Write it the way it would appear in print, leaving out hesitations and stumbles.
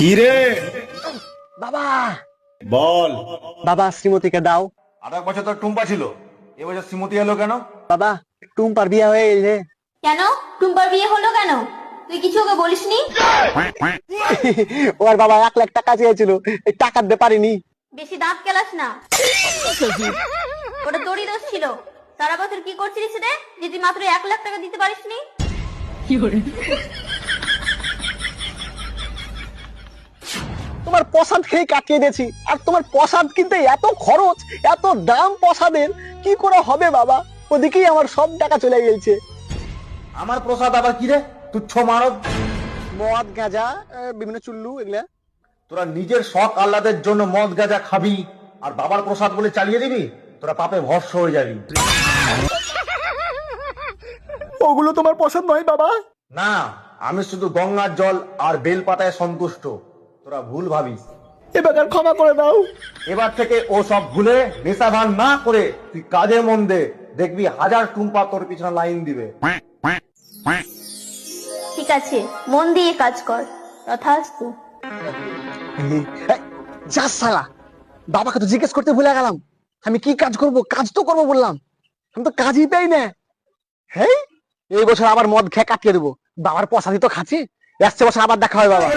কি রে? বাবা বল। বাবা শ্রীমতীকে দাও। আর এক বছর তো টুম্পা ছিল, এবছর শ্রীমতী এলো কেন? বাবা টুম্পার বিয়ে হয়ে গেছে। কেন? টুম্পার বিয়ে হলো কেন? তুই কিছু ওকে বলিসনি? ওর বাবা 1 লাখ টাকা চেয়েছিল, এই টাকা দিতে পারিনি। বেশি দাঁত কেলাস না। ওটা তোরই দোষ ছিল। সারা বছর কি করছিলিস রে যে তুই মাত্র 1 লাখ টাকা দিতে পারিসনি? তোমার প্রসাদ খেয়ে কাটিয়ে দিয়েছি, আর তোমার প্রসাদ কিনতে এত খরচ, এত দাম প্রসাদের, কি করে হবে বাবা? ওদিকেই আমার সব টাকা চলে গেছে। আমার প্রসাদ আবার কি রে? তুচ্ছ মানব। মদ গাঁজা বিভিন্ন চুল্লু এগুলা। তোরা নিজের শখ আহ্লাদের জন্য মদ গাঁজা খাবি আর বাবার প্রসাদ বলে চালিয়ে দিবি, তোরা পাপে ভস্ম হয়ে যাবি। ওগুলো তোমার পছন্দ নয় বাবা। না, আমি শুধু গঙ্গার জল আর বেলপাতায় সন্তুষ্ট। তোরা ভুল ভাবিস। এবার ক্ষমা করে দাও। এবার থেকে ও সব ভুলে নেশা ভান না করে তুই কাজে মন দে, দেখবি 1000 টুম্পা তোর পিছনে লাইন দিবে। ঠিক আছে, মন দিয়ে কাজ কর। তথাস্তু। এই, যা শালা, বাবাকে তো জিজ্ঞেস করতে ভুলে গেলাম। আমি কি কাজ করব? কাজ তো করবো বললাম, আমি তো কাজই পাই না। হ্যাঁ, এই বছর আবার মদ খেয়ে কাটিয়ে দেবো। বাবার প্রসাদই তো খাচ্ছি, আসছে বছর আবার দেখা হয় বাবা।